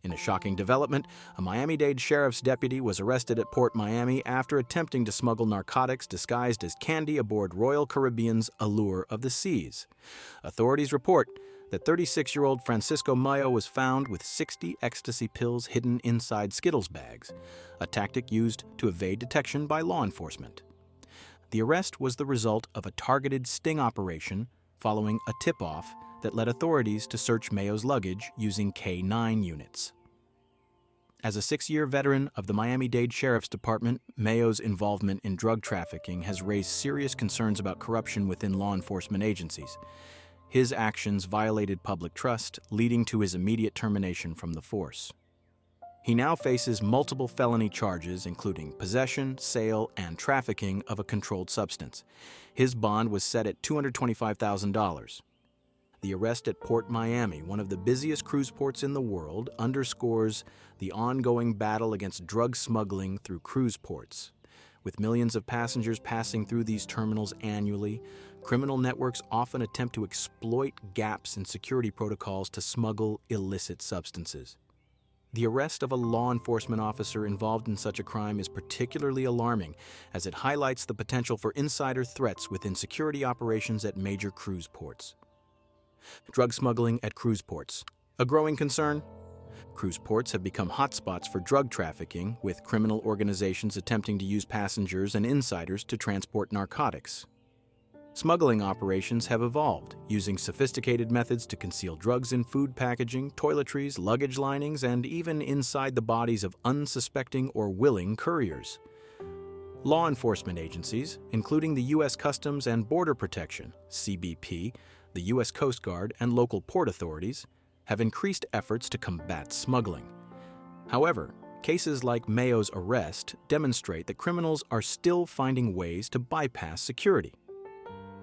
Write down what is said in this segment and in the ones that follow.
In a shocking development, a Miami-Dade sheriff's deputy was arrested at PortMiami after attempting to smuggle narcotics disguised as candy aboard Royal Caribbean's Allure of the Seas. Authorities report that 36-year-old Francisco Mayo was found with 60 ecstasy pills hidden inside Skittles bags, a tactic used to evade detection by law enforcement. The arrest was the result of a targeted sting operation following a tip-off that led authorities to search Mayo's luggage using K-9 units. As a 6-year veteran of the Miami-Dade Sheriff's Department, Mayo's involvement in drug trafficking has raised serious concerns about corruption within law enforcement agencies. His actions violated public trust, leading to his immediate termination from the force. He now faces multiple felony charges, including possession, sale, and trafficking of a controlled substance. His bond was set at $225,000. The arrest at PortMiami, one of the busiest cruise ports in the world, underscores the ongoing battle against drug smuggling through cruise ports. With millions of passengers passing through these terminals annually, criminal networks often attempt to exploit gaps in security protocols to smuggle illicit substances. The arrest of a law enforcement officer involved in such a crime is particularly alarming, as it highlights the potential for insider threats within security operations at major cruise ports. Drug smuggling at cruise ports. A growing concern? Cruise ports have become hotspots for drug trafficking, with criminal organizations attempting to use passengers and insiders to transport narcotics. Smuggling operations have evolved, using sophisticated methods to conceal drugs in food packaging, toiletries, luggage linings, and even inside the bodies of unsuspecting or willing couriers. Law enforcement agencies, including the U.S. Customs and Border Protection, CBP, the U.S. Coast Guard, and local port authorities, have increased efforts to combat smuggling. However, cases like Mayo's arrest demonstrate that criminals are still finding ways to bypass security.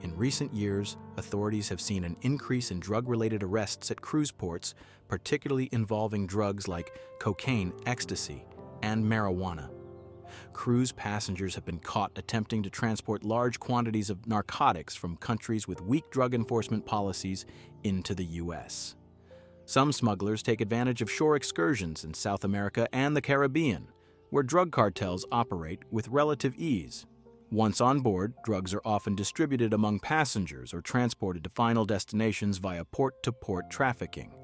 In recent years, authorities have seen an increase in drug-related arrests at cruise ports, particularly involving drugs like cocaine, ecstasy, and marijuana. Cruise passengers have been caught attempting to transport large quantities of narcotics from countries with weak drug enforcement policies into the U.S. Some smugglers take advantage of shore excursions in South America and the Caribbean, where drug cartels operate with relative ease. Once on board, drugs are often distributed among passengers or transported to final destinations via port-to-port trafficking.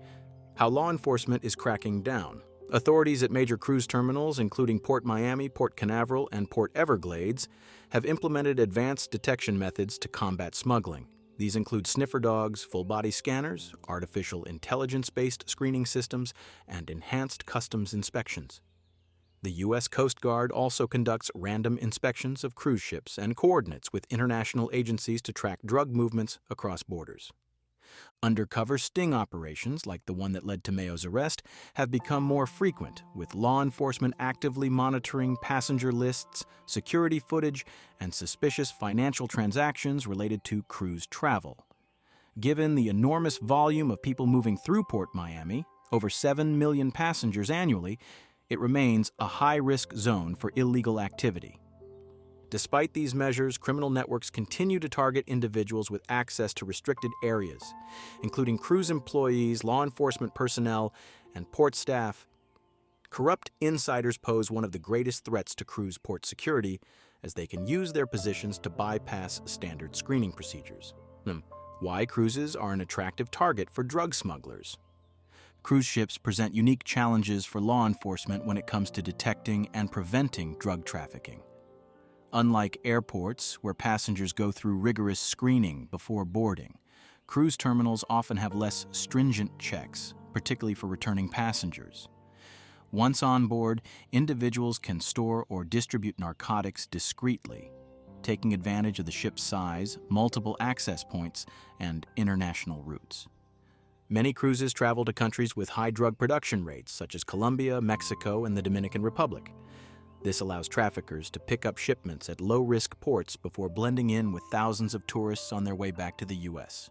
How law enforcement is cracking down. Authorities at major cruise terminals, including PortMiami, Port Canaveral, and Port Everglades, have implemented advanced detection methods to combat smuggling. These include sniffer dogs, full-body scanners, artificial intelligence-based screening systems, and enhanced customs inspections. The U.S. Coast Guard also conducts random inspections of cruise ships and coordinates with international agencies to track drug movements across borders. Undercover sting operations, like the one that led to Mayo's arrest, have become more frequent, with law enforcement actively monitoring passenger lists, security footage, and suspicious financial transactions related to cruise travel. Given the enormous volume of people moving through PortMiami, over 7 million passengers annually, it remains a high-risk zone for illegal activity. Despite these measures, criminal networks continue to target individuals with access to restricted areas, including cruise employees, law enforcement personnel, and port staff. Corrupt insiders pose one of the greatest threats to cruise port security, as they can use their positions to bypass standard screening procedures. Why cruises are an attractive target for drug smugglers. Cruise ships present unique challenges for law enforcement when it comes to detecting and preventing drug trafficking. Unlike airports, where passengers go through rigorous screening before boarding, cruise terminals often have less stringent checks, particularly for returning passengers. Once on board, individuals can store or distribute narcotics discreetly, taking advantage of the ship's size, multiple access points, and international routes. Many cruises travel to countries with high drug production rates, such as Colombia, Mexico, and the Dominican Republic. This allows traffickers to pick up shipments at low-risk ports before blending in with thousands of tourists on their way back to the U.S.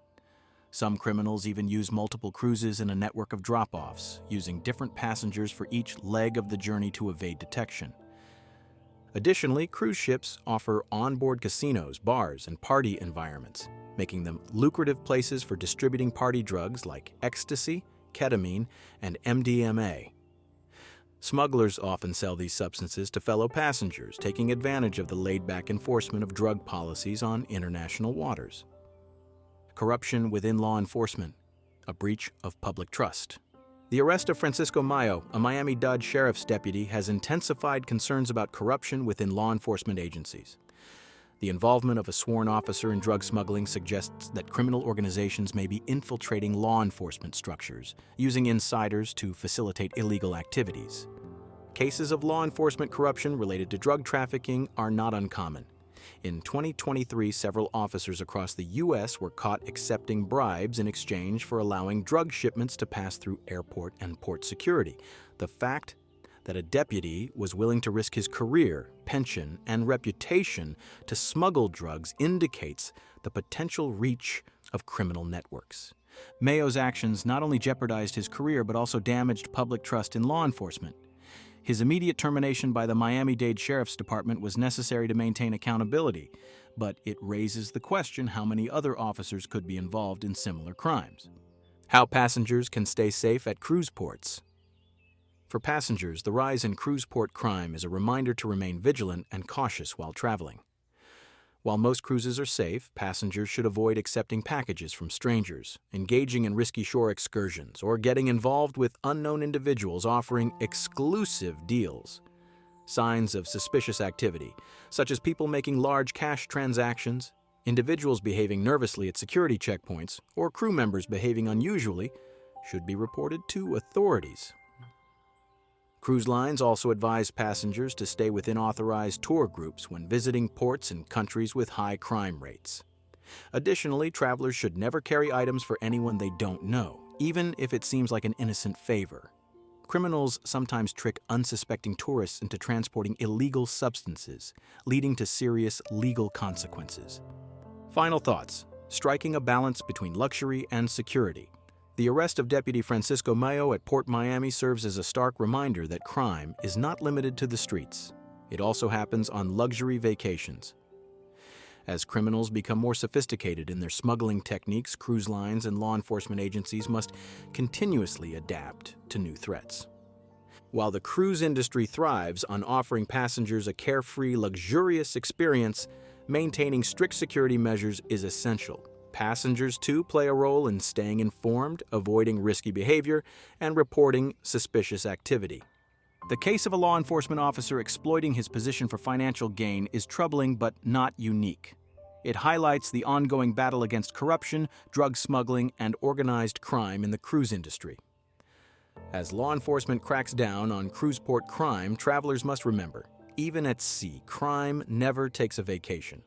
Some criminals even use multiple cruises in a network of drop-offs, using different passengers for each leg of the journey to evade detection. Additionally, cruise ships offer onboard casinos, bars, and party environments, making them lucrative places for distributing party drugs like ecstasy, ketamine, and MDMA. Smugglers often sell these substances to fellow passengers, taking advantage of the laid-back enforcement of drug policies on international waters. Corruption within law enforcement, a breach of public trust. The arrest of Francisco Mayo, a Miami-Dade sheriff's deputy, has intensified concerns about corruption within law enforcement agencies. The involvement of a sworn officer in drug smuggling suggests that criminal organizations may be infiltrating law enforcement structures, using insiders to facilitate illegal activities. Cases of law enforcement corruption related to drug trafficking are not uncommon. In 2023, several officers across the U.S. were caught accepting bribes in exchange for allowing drug shipments to pass through airport and port security. The fact that a deputy was willing to risk his career, pension, and reputation to smuggle drugs indicates the potential reach of criminal networks. Mayo's actions not only jeopardized his career but also damaged public trust in law enforcement. His immediate termination by the Miami-Dade Sheriff's Department was necessary to maintain accountability, but it raises the question how many other officers could be involved in similar crimes. How passengers can stay safe at cruise ports. For passengers, the rise in cruise port crime is a reminder to remain vigilant and cautious while traveling. While most cruises are safe, passengers should avoid accepting packages from strangers, engaging in risky shore excursions, or getting involved with unknown individuals offering exclusive deals. Signs of suspicious activity, such as people making large cash transactions, individuals behaving nervously at security checkpoints, or crew members behaving unusually, should be reported to authorities. Cruise lines also advise passengers to stay within authorized tour groups when visiting ports in countries with high crime rates. Additionally, travelers should never carry items for anyone they don't know, even if it seems like an innocent favor. Criminals sometimes trick unsuspecting tourists into transporting illegal substances, leading to serious legal consequences. Final thoughts: striking a balance between luxury and security. The arrest of Deputy Francisco Mayo at PortMiami serves as a stark reminder that crime is not limited to the streets. It also happens on luxury vacations. As criminals become more sophisticated in their smuggling techniques, cruise lines and law enforcement agencies must continuously adapt to new threats. While the cruise industry thrives on offering passengers a carefree, luxurious experience, maintaining strict security measures is essential. Passengers, too, play a role in staying informed, avoiding risky behavior, and reporting suspicious activity. The case of a law enforcement officer exploiting his position for financial gain is troubling but not unique. It highlights the ongoing battle against corruption, drug smuggling, and organized crime in the cruise industry. As law enforcement cracks down on cruise port crime, travelers must remember, even at sea, crime never takes a vacation.